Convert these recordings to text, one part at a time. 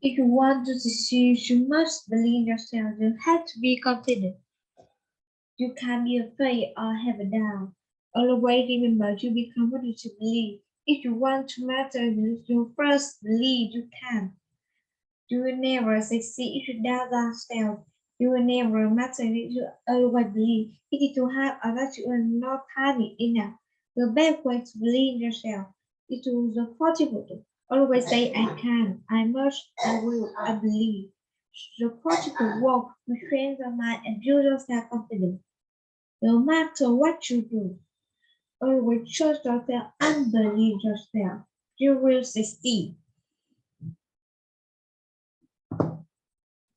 If you want to succeed, you must believe in yourself. You have to be confident. You can't be afraid or have a doubt. Always remember to be confident to believe. If you want to matter, you first believe you can. You will never succeed if you doubt yourself. You will never matter if you always believe. It is too hard or that you are not tiny enough. The best way to believe in yourself is to use the positive. Always say, I can, I must, I will, I believe. The positive work will train your mind and build your self-confidence. No matter what you do, always trust yourself and believe yourself. You will succeed.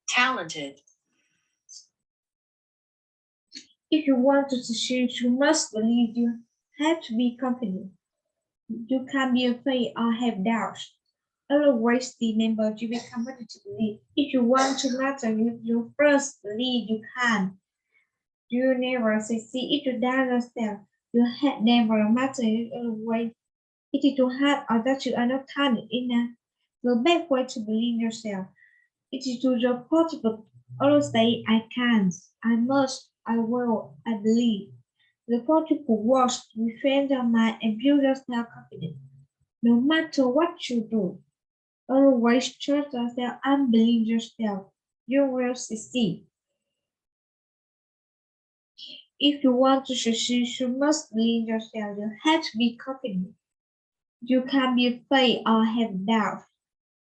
Talented. If you want to succeed, you must believe. You have to be confident. You can't be afraid or have doubts. Always remember to be confident to believe. If you want to matter, you first believe you can. You never succeed if you doubt yourself. You had never matter. Always it is too hard or that you are not talented enough. The best way to believe in yourself it is to your possible. Always say I can, I must, I will, I believe. The particle works to train your mind and build your self-confidence. No matter what you do, always trust yourself and believe yourself. You will succeed. If you want to succeed, you must believe yourself. You have to be confident. You can't be afraid or have doubt.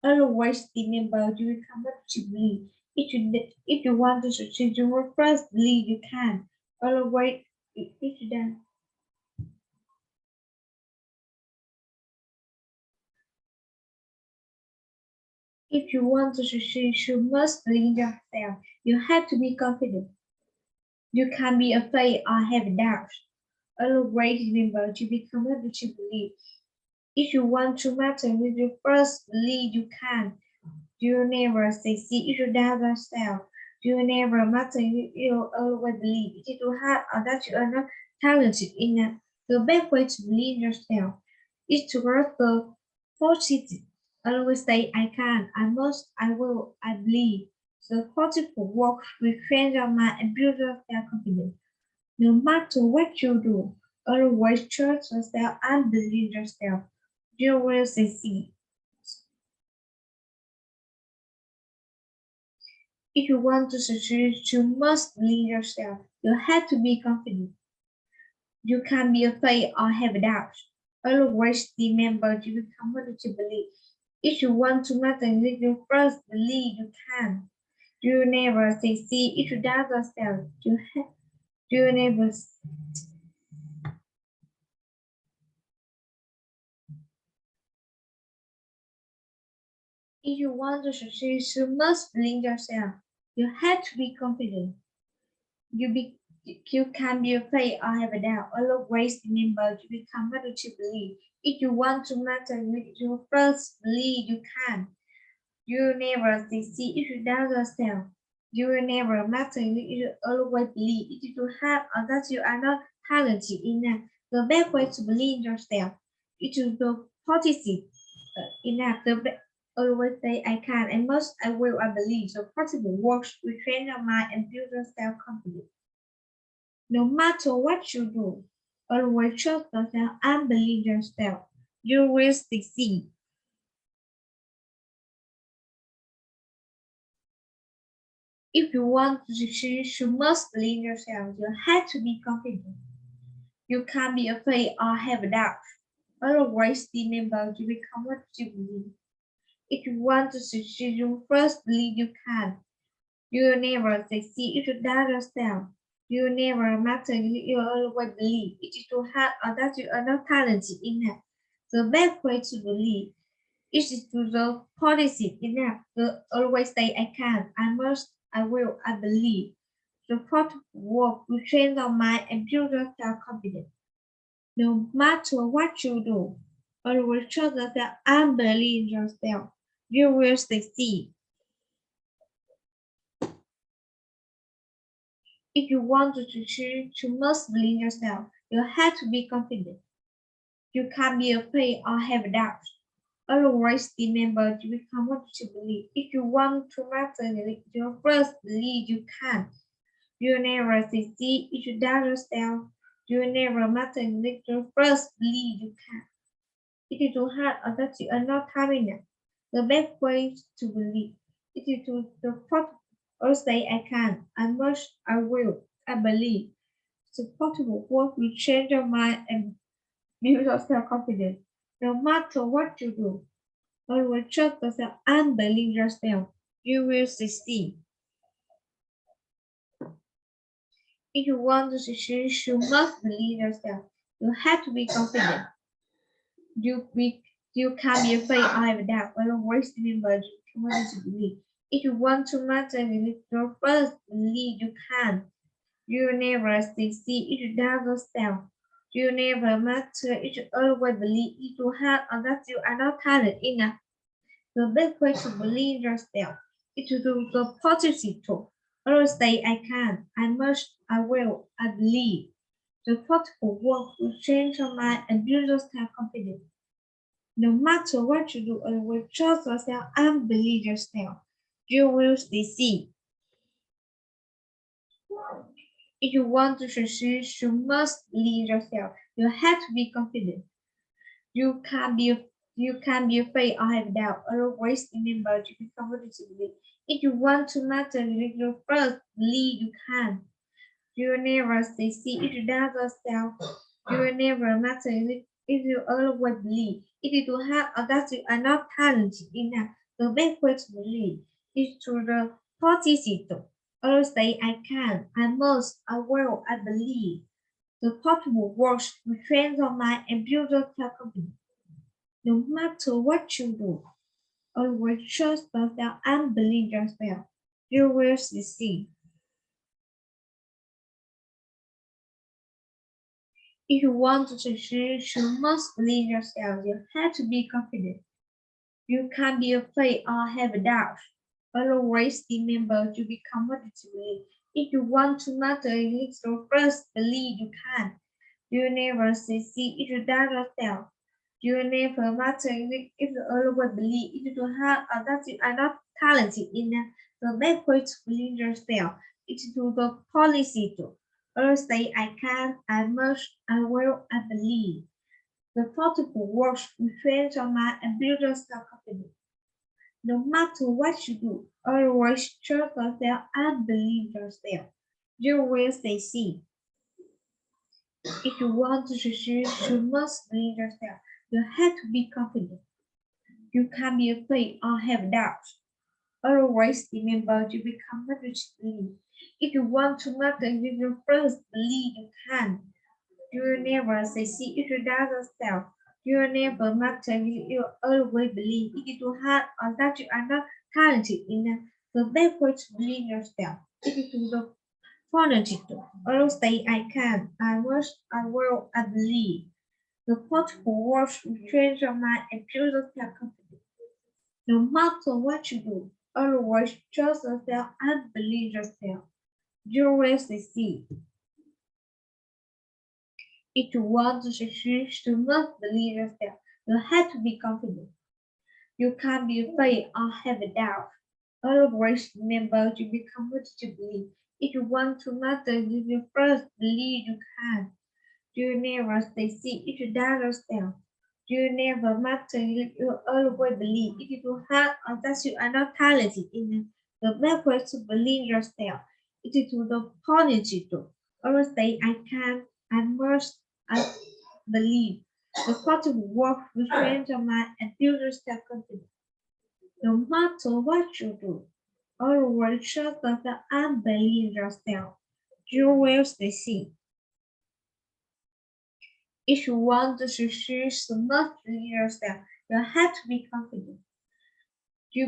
Always remember you will come up to believe. If you want to succeed, you will first believe you can. Always if you don't. If you want to succeed, you must believe yourself. You have to be confident. You can't be afraid or have doubts. Always remember to be committed to believe. If you want to matter, you first believe you can. You never succeed if you doubt yourself. You never matter if you always believe. It is too hard or that you are not talented enough. The best way to believe in yourself is to work the positive. Always say, I can, I must, I will, I believe. The positive work will train your mind and build your self-confidence. No matter what you do, always trust yourself and believe yourself. You will succeed. If you want to succeed, you must believe yourself. You have to be confident. You can't be afraid or have doubts. Always remember to be confident to believe. If you want to matter, you first believe you can. You never succeed if you doubt yourself. You never. If you want to succeed, you must believe yourself. You have to be confident. You can't be afraid or have a doubt. Always remember to be confident to believe. If you want to matter, you first believe you can. You never succeed if you doubt yourself. You will never matter. You always believe. It is too hard or that you are not talented enough. The best way to believe in yourself is to be positive enough. Always say I can, I must, I will, I believe. So possible works will train your mind and build your self-confidence. No matter what you do, always trust yourself and believe yourself. You will succeed. If you want to succeed, you must believe yourself. You have to be confident. You can't be afraid or have doubts. Always remember to become what you believe. If you want to succeed, you first believe you can. You will never succeed if you doubt yourself. You will never matter. You always believe. It is too hard or that you are not talented enough. The best way to believe is to the positive enough. To always say I can, I must, I will, I believe. The positive work will train your mind and build your self-confidence. No matter what you do, always trust yourself and believe in yourself. You will succeed. If you want to succeed, you must believe in yourself. You have to be confident. You can't be afraid or have doubts. Always remember to become what you believe. If you want to master your first believe you can. You never succeed if you doubt yourself. You never master your first believe you can. It is too hard or that you are not having it. The best way to believe. It is to the pot or say I can, I must, I will, I believe. Supportable work will change your mind and build your self-confidence. No matter what you do, always trust yourself and believe yourself. You will succeed. If you want to succeed, you must believe yourself. You have to be confident. You can't be afraid or have doubt. Always remember you want to believe. If you want to master your first believe you can. You never succeed if you doubt yourself. You never master if you always believe if you have or that you are not talented enough. The best way to believe yourself is to do the positive talk. Always say I can, I must, I will, I believe. The positive work will change your mind and build your self-confidence. No matter what you do, always trust yourself and believe yourself. You will succeed. If you want to succeed, you must believe yourself. You have to be confident. You can't be afraid or have doubt. Always remember to be confident to believe. If you want to master your first, believe you can. You will never succeed if you doubt yourself. You will never master if you always believe. If you do have or that you are not talented enough, the best way to believe is to the positive. Always say I can, I must, I will, I believe. The possible works will train your mind and build your self-confidence. No matter what you do, always trust yourself and believe yourself. You will succeed. If you want to succeed, you must believe yourself. You have to be confident. You can't be afraid or have a doubt. Always remember to become what you believe. If you want to master your first, believe you can. You never succeed if you doubt yourself. You never matter if you always believe if you have or that you are not talented enough. The best way to believe yourself is to the policy to always say I can, I must, I will, I believe. The possible works will train your mind and build your self-confidence. No matter what you do, always trust yourself and believe yourself. You will succeed. If you want to succeed, you must believe yourself. You have to be confident. You can't be afraid or have doubts. Always remember to become what you believe. If you want to master your first, believe you can. You will never succeed if you doubt yourself. You will never master if you always believe if you have or that you are not talented enough. The best way to believe yourself is to do the positive. Always say I can, I must, I will, I believe. The possible words will change your mind and build your self-confidence. No matter what you do, always trust yourself and believe yourself. You will succeed. If you want to succeed, you must believe yourself. You have to be confident. You can't be afraid or have a doubt. Always remember to become what you believe. If you want to master your first, believe you can. You never succeed if you doubt yourself. You never matter if you always believe if you have or that you are not talented enough. The best way to believe yourself is to do the positive. Always say I can, I must, I believe. The positive work will train your mind and build your self-confidence. No matter what you do, always trust yourself and believe yourself. You will succeed. If you want to succeed, you must believe yourself. You have to be confident. You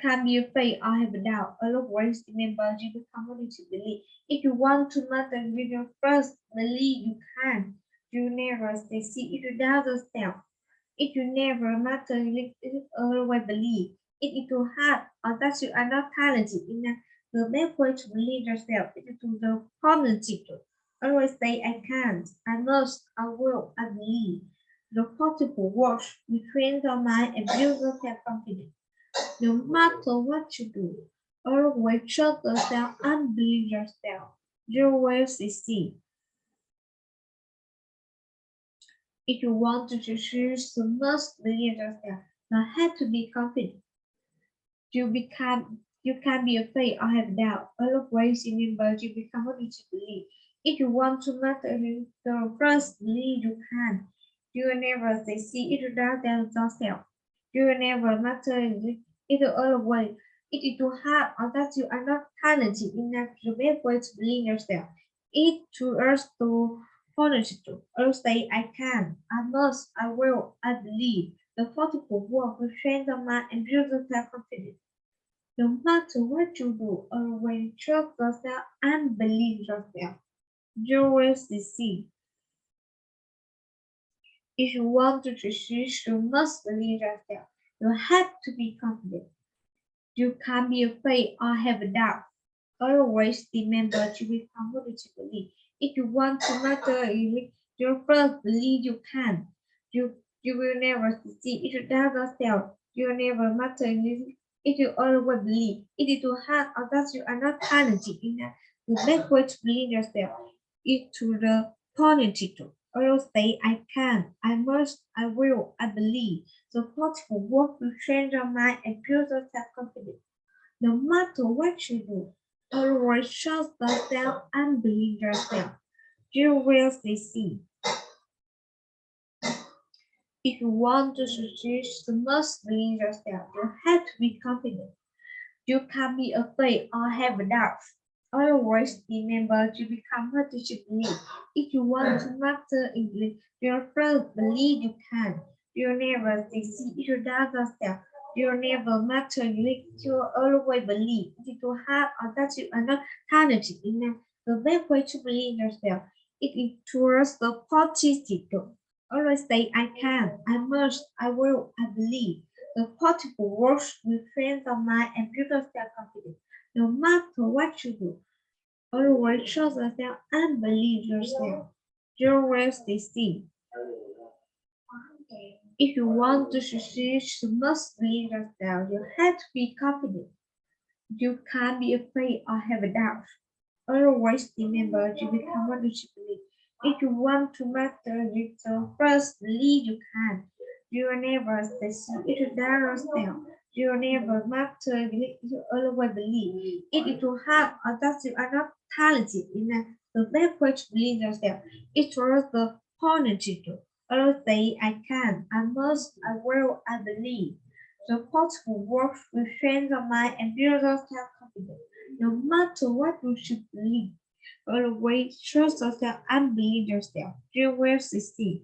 can't be afraid or have a doubt. Always remember you become what you believe. If you want to master with your first, believe you can. You never succeed if you doubt yourself. If you never matter, you always believe. If it too hard or that you are not talented enough, the best way to believe yourself is to do the positive. Always say I can, I must, I will, I believe. The positive words will train your mind and build your self-confidence. No matter what you do, always trust yourself and believe yourself. You will succeed. If you want to succeed, you must believe yourself. You have to be confident. You can be afraid or have doubt. Always remember you become what you believe. If you want to master your first believe you can. You will never succeed if you doubt yourself. You will never master if you always it is too hard or that you are not talented enough to be able to believe yourself. It to us to positive. Or say I can, I must, I will, I believe. The positive work will strengthen mind and build self-confidence. No matter what you do, always trust yourself and believe yourself. You will succeed. If you want to succeed, you must believe yourself. You have to be confident. You can't be afraid or have a doubt. Always remember to become what you believe. If you want to master your first believe you can. You will never succeed. If you doubt yourself, you will never master anything. If you always believe it is too hard or that you are not talented enough, the best way to believe yourself is to the positive. Always say I can, I must, I will, I believe. So positive work will change your mind and build your self-confidence. No matter what you do, always trust yourself and believe yourself. You will succeed. If you want to succeed, you must believe yourself. You have to be confident. You can't be afraid or have doubts. Always remember to become what you should believe. If you want to master English, your first believe you can. You'll never succeed if you doubt yourself. You'll never master English. You always believe it will have or that you are not talented enough. The best way to believe yourself is towards the positive. Always say I can, I must, I will, I believe. The positive words will train your mind and build your self-confidence. No matter what you do, always trust yourself and believe yourself. You will succeed. If you want to succeed, you must believe yourself. You have to be confident. You can't be afraid or have a doubt. Always remember to become what you believe. If you want to master it, so first believe you can. You will never succeed if you doubt yourself. You will never master it, you always believe. If it will have or that you are not talented enough, the best way to believe yourself is towards the positive. Always say I can, I must, I will, I believe. The positive words will train your mind and build your self-confidence. No matter what you should believe, always trust yourself and believe yourself. You will succeed.